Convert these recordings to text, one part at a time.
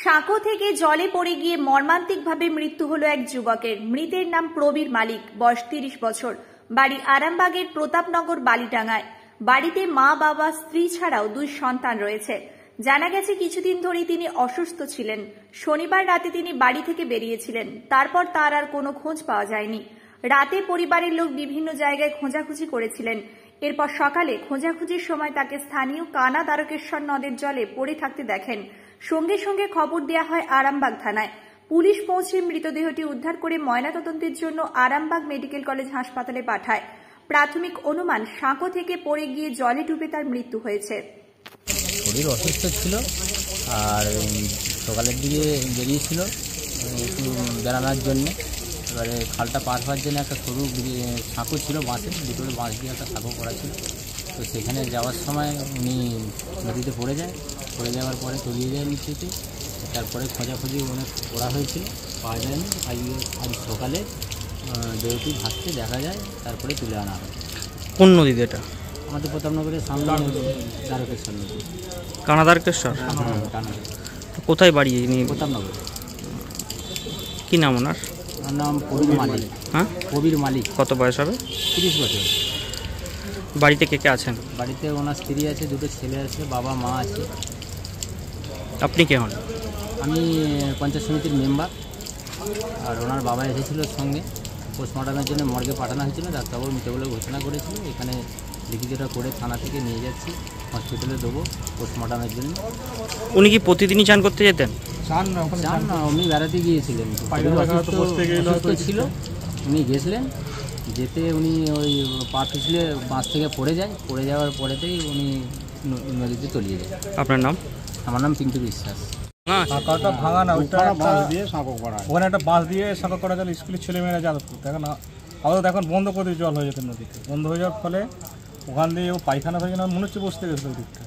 সাঁকো থেকে জলে পড়ে গিয়ে মর্মান্তিকভাবে মৃত্যু হলো এক যুবকের। মৃতের নাম প্রবীর মালিক, বয়স 30 বছর, বাড়ি আরামবাগের প্রতাপনগর বালিডাঙ্গায়। বাড়িতে মা, বাবা, স্ত্রী ছাড়াও 2 সন্তান রয়েছে। জানা গেছে কিছুদিন ধরেই তিনি অসুস্থ ছিলেন। শনিবার রাতে তিনি বাড়ি থেকে বেরিয়েছিলেন, তারপর তার আর কোনো খোঁজ পাওয়া যায়নি। রাতে পরিবারের লোক বিভিন্ন জায়গায় খোঁজাখুঁজি করেছিলেন। এরপর সকালে খোঁজাখুঁজির সময় তাকে স্থানীয় কানা দ্বারকেশ্বর নদের জলে পড়ে থাকতে দেখেন। সঙ্গে সঙ্গে খবর দেওয়া হয় আরামবাগ থানায়। পুলিশ পৌঁছে মৃতদেহটি উদ্ধার করে ময়নাতদন্তের জন্য আরামবাগ মেডিকেল কলেজ হাসপাতালে পাঠায়। প্রাথমিক অনুমান, সাঁকো থেকে পড়ে গিয়ে জলে ডুবে তার মৃত্যু হয়েছে। শরীর অসুস্থ ছিল আর সকালের দিকে বেরিয়েছিল একটু বেড়ানোর জন্য। এবারে খালটা পার হওয়ার জন্য একটা সরু সাঁকো ছিল, বাঁশের ভিতরে বাঁশ দিয়ে একটা সাঁকো করা ছিল। তো সেখানে যাওয়ার সময় উনি নদীতে পড়ে যায়। পড়ে যাওয়ার পরে তলিয়ে যায় নিচেতে। তারপরে খোঁজাখুঁজি অনেক করা হয়েছিল, পাওয়া যায়নি। আজ সকালে দেহটি ভাসতে দেখা যায়, তারপরে তুলে আনা হয়। কোন নদীতে এটা? আমাদের প্রতাপনগরের সামনে দ্বারকেশ্বর নদী। কানা দ্বারকেশ্বর? টানা। কোথায় বাড়ি? প্রতাপনগর। কি নাম ওনার? ওর নাম প্রবীর মালিক। হ্যাঁ, প্রবীর মালিক। কত বয়স হবে? 30 বছর। বাড়িতে কে কে আছেন? বাড়িতে ওনার স্ত্রী আছে, 2টো ছেলে আছে, বাবা মা আছে। আপনি কে হন? আমি পঞ্চায়েত সমিতির মেম্বার। আর ওনার বাবা এসেছিল সঙ্গে। পোস্টমর্টমের জন্য মর্গে পাঠানো হয়েছিল। ডাক্তারবাবু মৃত বলে ঘোষণা করেছিল। এখানে লিখিতটা করে থানা থেকে নিয়ে যাচ্ছি, হসপিটালে দেবো পোস্টমর্টমের জন্য। উনি কি প্রতিদিনই চান করতে যেতেন? চান না, উনি বেড়াতে গিয়েছিলেন। অসুস্থ ছিল, উনি গেছিলেন। যেতে উনি ওই পা পিছলে বাঁশ থেকে পড়ে যায়। পড়ে যাওয়ার পরেতেই উনি নদীতে তলিয়ে যায়। আপনার নাম? আমার নাম পিন্টু বিশ্বাস। সাঁকোটা ভাঙা না, ওইটা বাঁশ দিয়ে সাঁকো করা। ওখানে একটা বাঁশ দিয়ে সাঁকো করা গেল, স্কুলের ছেলেমেয়েরা যাতায়াত করতো। এখন আপাতত এখন বন্ধ করে দিয়ে জল হয়ে যেত নদীতে। বন্ধ হয়ে যাওয়ার ফলে ওখান দিয়ে ও পায়খানা ফাইখানা মনে হচ্ছে বসতে গেছিলো ওই দিকটা।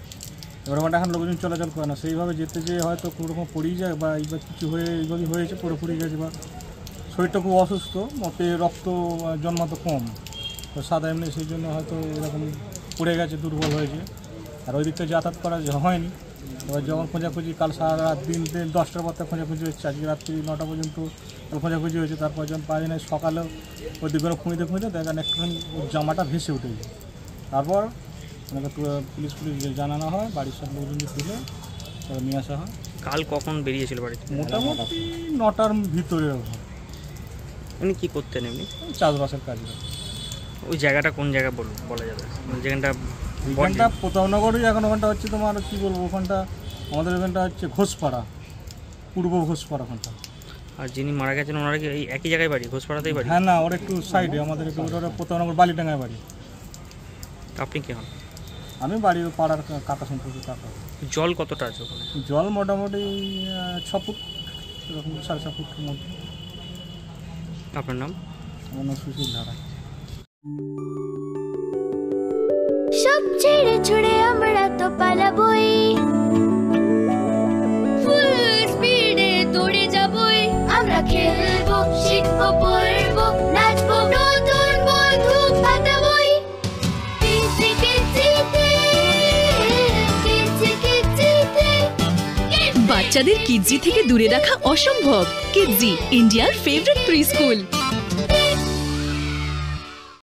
এবার ওখানটা এখন লোকজন চলাচল করে না। সেইভাবে যেতে যেয়ে হয়তো কোনোরকম পড়েই যায় বা এইবার কিছু হয়ে এইভাবে হয়েছে, পড়ে গেছে বা শরীরটা খুব অসুস্থ, মতে রক্ত জন্মাতো কম, তো সাদা এমনি, সেই জন্য হয়তো এরকম পড়ে গেছে, দুর্বল হয়েছে। আর ওই দিকটা যাতায়াত করা হয়নি। এবার যখন খোঁজাখুঁজি কাল সারা রাত দিন 10টার পর থেকে খোঁজাখুঁজি হচ্ছে, আজকে রাত্রি 9টা পর্যন্ত খোঁজাখুঁজি হয়েছে। তারপর যখন পাওয়া যায় না, সকালেও ওই দিকগুলো খুঁজতে দেখেন একটুখানি ওর জামাটা ভেসে উঠেছে। তারপর আমাকে পুলিশ জানানো হয়, বাড়ির সব লোকজন তুলে নিয়ে আসা হয়। কাল কখন বেরিয়েছিল বাড়িতে? মোটামুটি 9টার ভিতরে। উনি কি করতেন এমনি? চাষবাসের কাজ। ওই জায়গাটা কোন জায়গা বলা যাবে? যেখানটা প্রতাপনগরই। এখন ওখানটা হচ্ছে তোমার কি বলবো, ওখানটা আমাদের ওখানটা হচ্ছে ঘোষপাড়া, পূর্ব ঘোষপাড়া ওখানটা। আর যিনি মারা গেছেন ওনারা কি এই একই জায়গায় বাড়ি, ঘোষপাড়াতেই বাড়ি? হ্যাঁ না, ওর একটু সাইডে, আমাদের একটু প্রতাপনগর বালিডাঙ্গায় বাড়ি। আপনি কে হন? আমি বাড়ি পাড়ার কাকা সম্পর্কে কাকা। জল কতটা আছে ওখানে? জল মোটামুটি 6 ফুট, এরকম 6.5 ফুটের মধ্যে। আপনার নাম? আমার নাম সুশীল ধারা। সব ছেড়ে ছুড়ে আমরা তো পালাবই, ফুল স্পিডে দৌড়ে যাবই। আমরা খেলবো, শিখবো, পড়বো, নাচবো, নতুন বন্ধু পাতাবই। বাচ্চাদের কিডজি থেকে দূরে রাখা অসম্ভব। কিডজি, ইন্ডিয়ার ফেভারিট প্রি স্কুল।